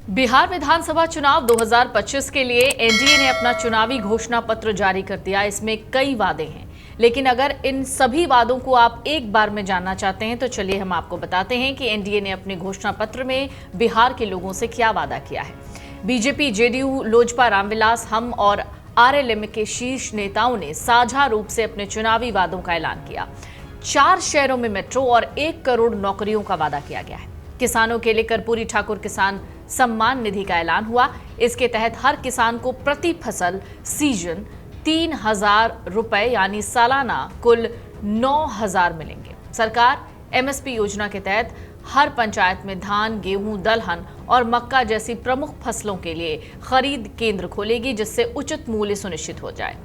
बिहार विधानसभा चुनाव 2025 के लिए एनडीए ने अपना चुनावी घोषणा पत्र जारी कर दिया। इसमें कई वादे हैं, लेकिन अगर इन सभी वादों को आप एक बार में जानना चाहते हैं तो चलिए हम आपको बताते हैं कि एनडीए ने अपने घोषणा पत्र में बिहार के लोगों से क्या वादा किया है। बीजेपी, जेडीयू, लोजपा, रामविलास, हम और आरएलएम के शीर्ष नेताओं ने साझा रूप से अपने चुनावी वादों का ऐलान किया। 4 शहरों में मेट्रो और 1 करोड़ नौकरियों का वादा किया गया है। किसानों के लिए कर्पूरी ठाकुर किसान सम्मान निधि का ऐलान हुआ। इसके तहत हर किसान को प्रति फसल सीजन 3,000 रुपए यानी सालाना कुल 9,000 मिलेंगे। सरकार एमएसपी योजना के तहत हर पंचायत में धान, गेहूं, दलहन और मक्का जैसी प्रमुख फसलों के लिए खरीद केंद्र खोलेगी, जिससे उचित मूल्य सुनिश्चित हो जाए।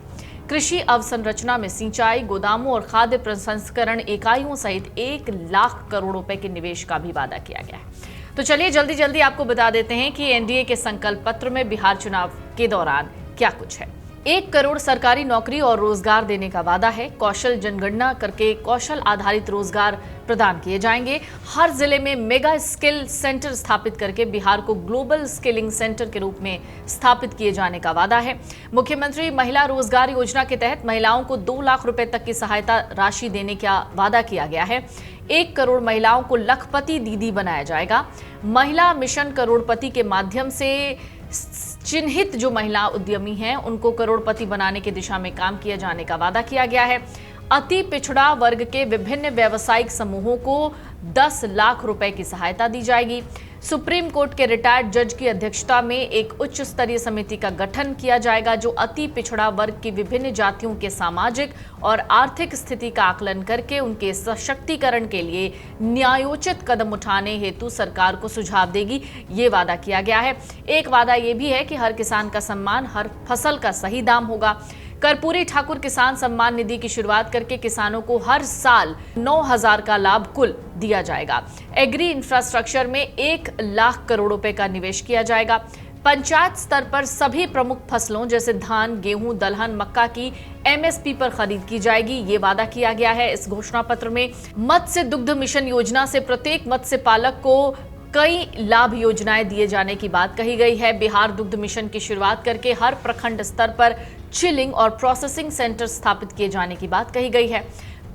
कृषि अवसंरचना में सिंचाई, गोदामों और खाद्य प्रसंस्करण इकाइयों सहित 1 लाख करोड़ रुपए के निवेश का भी वादा किया गया है। तो चलिए जल्दी आपको बता देते हैं कि एनडीए के संकल्प पत्र में बिहार चुनाव के दौरान क्या कुछ है। 1 करोड़ सरकारी नौकरी और रोजगार देने का वादा है। कौशल जनगणना करके कौशल आधारित रोजगार प्रदान किए जाएंगे। हर जिले में मेगा स्किल सेंटर स्थापित करके बिहार को ग्लोबल स्किलिंग सेंटर के रूप में स्थापित किए जाने का वादा है। मुख्यमंत्री महिला रोजगार योजना के तहत महिलाओं को 2 लाख रुपए तक की सहायता राशि देने का वादा किया गया है। 1 करोड़ महिलाओं को लखपति दीदी बनाया जाएगा। महिला मिशन करोड़पति के माध्यम से चिन्हित जो महिला उद्यमी हैं उनको करोड़पति बनाने की दिशा में काम किया जाने का वादा किया गया है। अति पिछड़ा वर्ग के विभिन्न व्यावसायिक समूहों को 10 लाख रुपए की सहायता दी जाएगी। सुप्रीम कोर्ट के रिटायर्ड जज की अध्यक्षता में एक उच्च स्तरीय समिति का गठन किया जाएगा, जो अति पिछड़ा वर्ग की विभिन्न जातियों के सामाजिक और आर्थिक स्थिति का आकलन करके उनके सशक्तिकरण के लिए न्यायोचित कदम उठाने हेतु सरकार को सुझाव देगी। ये वादा किया गया है। एक वादा ये भी है कि हर किसान का सम्मान, हर फसल का सही दाम होगा। कर्पूरी ठाकुर किसान सम्मान निधि की शुरुआत करके किसानों को हर साल 9,000 का लाभ कुल दिया जाएगा। एग्री इंफ्रास्ट्रक्चर में 1 लाख करोड़ रुपए का निवेश किया जाएगा। पंचायत स्तर पर सभी प्रमुख फसलों जैसे धान, गेहूं, दलहन, मक्का की एमएसपी पर खरीद की जाएगी। ये वादा किया गया है इस घोषणा पत्र में। मत्स्य दुग्ध मिशन योजना से प्रत्येक मत्स्य पालक को कई लाभ योजनाएं दिए जाने की बात कही गई है। बिहार दुग्ध मिशन की शुरुआत करके हर प्रखंड स्तर पर चिलिंग और प्रोसेसिंग सेंटर स्थापित किए जाने की बात कही गई है।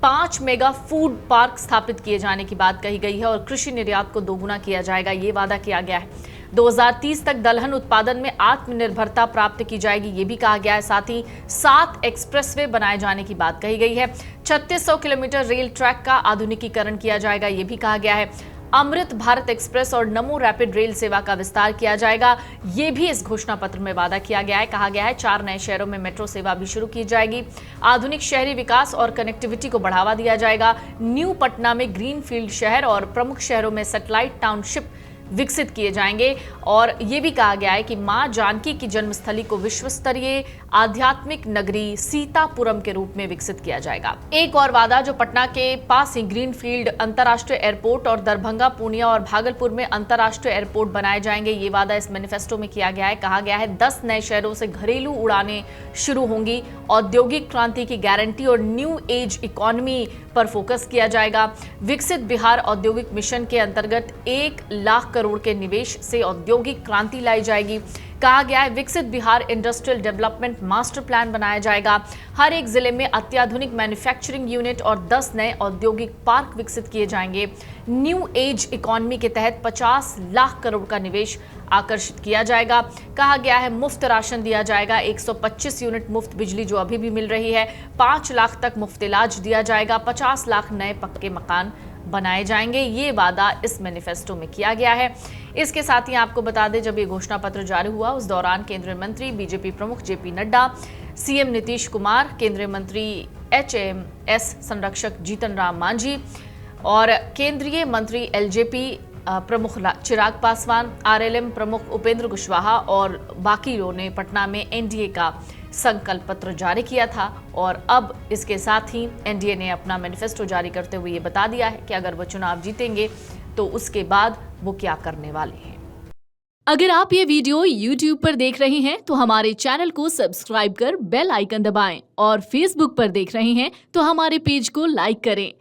5 मेगा फूड पार्क स्थापित किए जाने की बात कही गई है और कृषि निर्यात को दोगुना किया जाएगा, ये वादा किया गया है। 2030 तक दलहन उत्पादन में आत्मनिर्भरता प्राप्त की जाएगी, ये भी कहा गया है। साथ ही 7 एक्सप्रेसवे बनाए जाने की बात कही गई है। 3600 किलोमीटर रेल ट्रैक का आधुनिकीकरण किया जाएगा, ये भी कहा गया है। अमृत भारत एक्सप्रेस और नमो रैपिड रेल सेवा का विस्तार किया जाएगा, ये भी इस घोषणा पत्र में वादा किया गया है। कहा गया है 4 नए शहरों में मेट्रो सेवा भी शुरू की जाएगी। आधुनिक शहरी विकास और कनेक्टिविटी को बढ़ावा दिया जाएगा। न्यू पटना में ग्रीनफील्ड शहर और प्रमुख शहरों में सैटेलाइट टाउनशिप विकसित किए जाएंगे और ये भी कहा गया है कि मां जानकी की जन्मस्थली को विश्व स्तरीय आध्यात्मिक नगरी सीतापुरम के रूप में विकसित किया जाएगा। एक और वादा जो पटना के पास ही ग्रीनफील्ड अंतर्राष्ट्रीय एयरपोर्ट और दरभंगा, पूर्णिया और भागलपुर में अंतर्राष्ट्रीय एयरपोर्ट बनाए जाएंगे, ये वादा इस मैनिफेस्टो में किया गया है। कहा गया है 10 नए शहरों से घरेलू उड़ानें शुरू होंगी। औद्योगिक क्रांति की गारंटी और न्यू एज इकोनॉमी पर फोकस किया जाएगा। विकसित बिहार औद्योगिक मिशन के अंतर्गत 1 लाख करोड़ के निवेश से औद्योगिक क्रांति लाई जाएगी। कहा गया है विकसित Bihar industrial development master plan बनाया जाएगा। हर एक जिले में अत्याधुनिक मैन्युफैक्चरिंग यूनिट और 10 नए औद्योगिक पार्क विकसित किए जाएंगे। न्यू एज इकोनॉमी के तहत 50 लाख करोड़ का निवेश आकर्षित किया जाएगा। कहा गया है मुफ्त राशन दिया जाएगा। 125 यूनिट मुफ्त बिजली जो अभी भी मिल रही है। 5 लाख तक मुफ्त इलाज दिया जाएगा। 50 लाख नए पक्के मकान बनाए जाएंगे, ये वादा इस मैनिफेस्टो में किया गया है। इसके साथ ही आपको बता दें, जब ये घोषणा पत्र जारी हुआ उस दौरान केंद्रीय मंत्री बीजेपी प्रमुख जेपी नड्डा, सीएम नीतीश कुमार, केंद्रीय मंत्री एचएमएस संरक्षक जीतन राम मांझी और केंद्रीय मंत्री एलजेपी प्रमुख चिराग पासवान, आरएलएम प्रमुख उपेंद्र कुशवाहा और बाकी लोगों ने पटना में एनडीए का संकल्प पत्र जारी किया था। और अब इसके साथ ही एनडीए ने अपना मैनिफेस्टो जारी करते हुए ये बता दिया है कि अगर वो चुनाव जीतेंगे तो उसके बाद वो क्या करने वाले हैं। अगर आप ये वीडियो YouTube पर देख रहे हैं तो हमारे चैनल को सब्सक्राइब कर बेल आइकन दबाएं और Facebook पर देख रहे हैं तो हमारे पेज को लाइक करें।